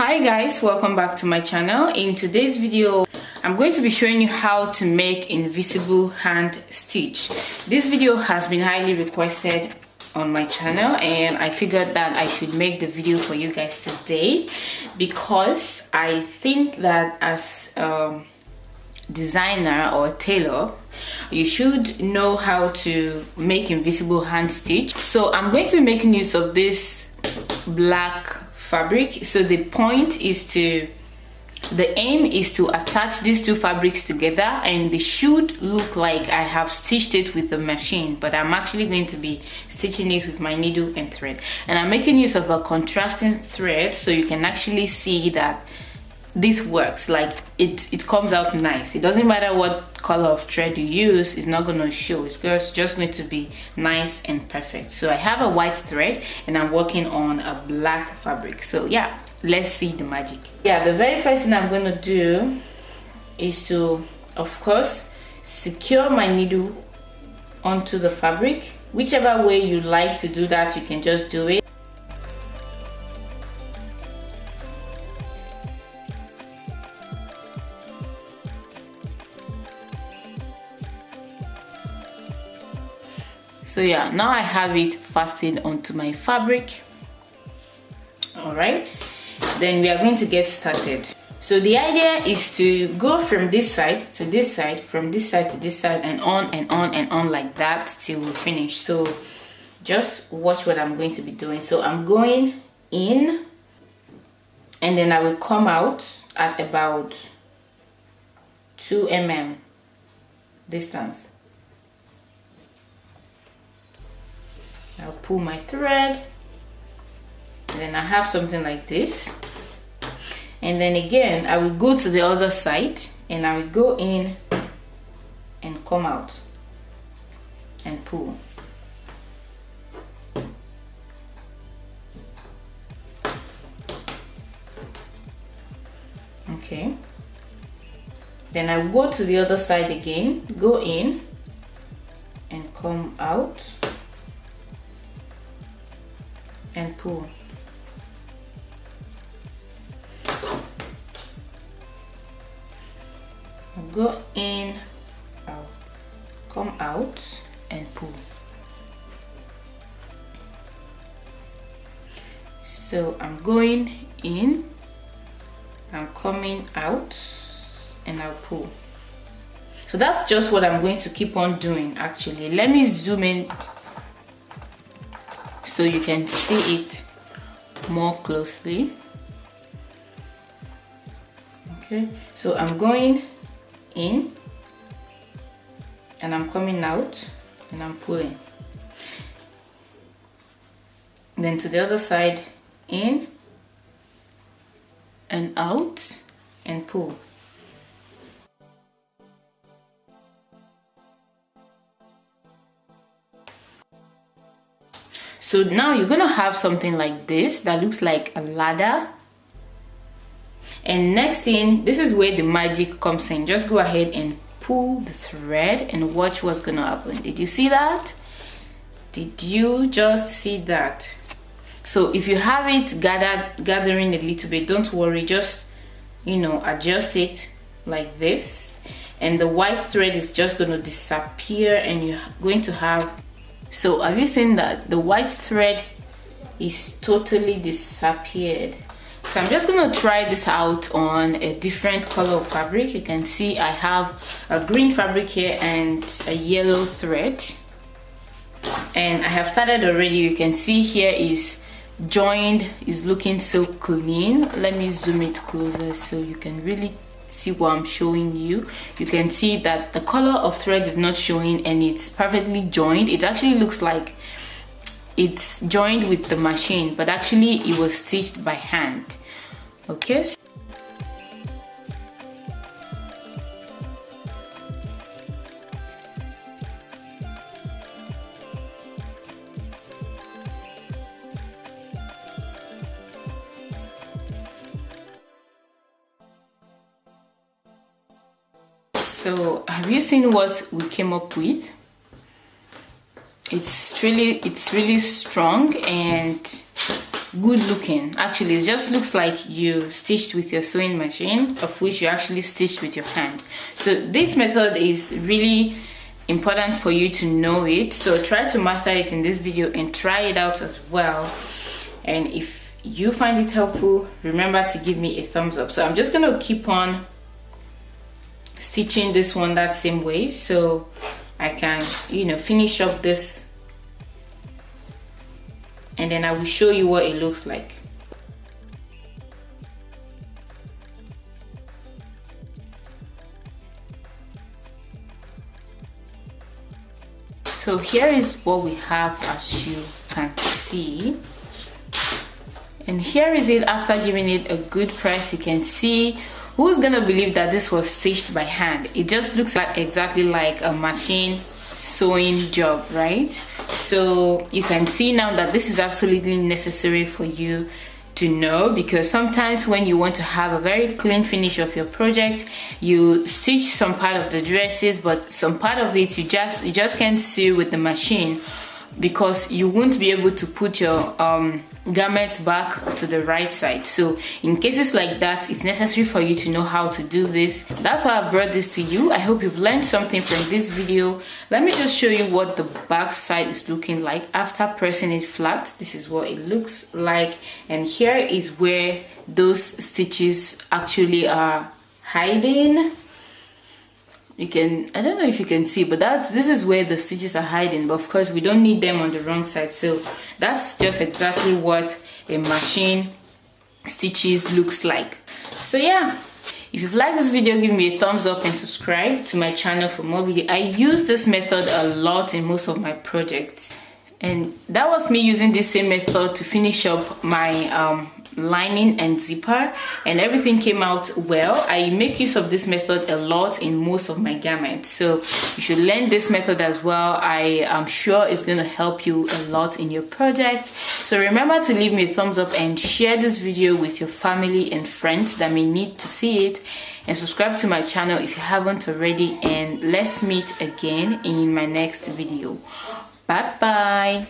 Hi guys, welcome back to my channel. In today's video I'm going to be showing you how to make invisible hand stitch. This video has been highly requested on my channel and I figured that I should make the video for you guys today because I think that as a designer or a tailor you should know how to make invisible hand stitch. So I'm going to be making use of this black fabric. So the aim is to attach these two fabrics together, and they should look like I have stitched it with the machine, but I'm actually going to be stitching it with my needle and thread. And I'm making use of a contrasting thread so you can actually see that this works, like it comes out nice. It doesn't matter what color of thread you use, it's not going to show. It's just going to be nice and perfect. So I have a white thread and I'm working on a black fabric. So yeah, let's see the magic. Yeah, the very first thing I'm going to do is to, of course, secure my needle onto the fabric. Whichever way you like to do that, you can just do it. So yeah, now I have it fastened onto my fabric. All right, then we are going to get started. So the idea is to go from this side to this side, from this side to this side, and on and on and on like that till we finish. So just watch what I'm going to be doing. So I'm going in and then I will come out at about 2 mm distance. I'll pull my thread, and then I have something like this, and then again I will go to the other side and I will go in and come out and pull. Okay, then I will go to the other side again, go in and come out and pull. I'll go in, I'll come out and pull. So I'm going in, I'm coming out, and I'll pull. So that's just what I'm going to keep on doing. Actually, let me zoom in so you can see it more closely. Okay, so I'm going in and I'm coming out and I'm pulling. Then to the other side, in and out and pull. So now you're gonna have something like this that looks like a ladder. And next thing, this is where the magic comes in. Just go ahead and pull the thread and watch what's gonna happen. Did you see that? Did you just see that? So if you have it gathering a little bit, don't worry, just adjust it like this, and the white thread is just going to disappear and you're going to have. So have you seen that the white thread is totally disappeared? So I'm just going to try this out on a different color of fabric. You can see I have a green fabric here and a yellow thread, and I have started already. You can see here is joined, is looking so clean. Let me zoom it closer so you can really see what I'm showing you. You can see that the color of thread is not showing and it's perfectly joined. It actually looks like it's joined with the machine, but actually it was stitched by hand. Okay, so have you seen what we came up with? It's really strong, and good looking. Actually, it just looks like you stitched with your sewing machine, of which you actually stitched with your hand. So this method is really important for you to know it, so try to master it in this video and try it out as well. And if you find it helpful, remember to give me a thumbs up. So I'm just going to keep on stitching this one that same way, so I can, you know, finish up this, and then I will show you what it looks like. So here is what we have, as you can see, and here is it after giving it a good press. You can see, who's gonna believe that this was stitched by hand? It just looks like exactly like a machine sewing job, right? So you can see now that this is absolutely necessary for you to know, because sometimes when you want to have a very clean finish of your project, you stitch some part of the dresses, but some part of it you just can't sew with the machine, because you won't be able to put your garment back to the right side. So in cases like that, it's necessary for you to know how to do this. That's why I brought this to you. I hope you've learned something from this video. Let me just show you what the back side is looking like after pressing it flat. This is what it looks like, and here is where those stitches actually are hiding. You can, I don't know if you can see, but this is where the stitches are hiding, but of course we don't need them on the wrong side. So that's just exactly what a machine stitches looks like. So yeah, if you've liked this video, give me a thumbs up and subscribe to my channel for more videos. I use this method a lot in most of my projects, and that was me using this same method to finish up my lining and zipper, and everything came out well. I make use of this method a lot in most of my garments, so you should learn this method as well. I am sure it's going to help you a lot in your project. So remember to leave me a thumbs up and share this video with your family and friends that may need to see it, and subscribe to my channel if you haven't already, and let's meet again in my next video. Bye bye.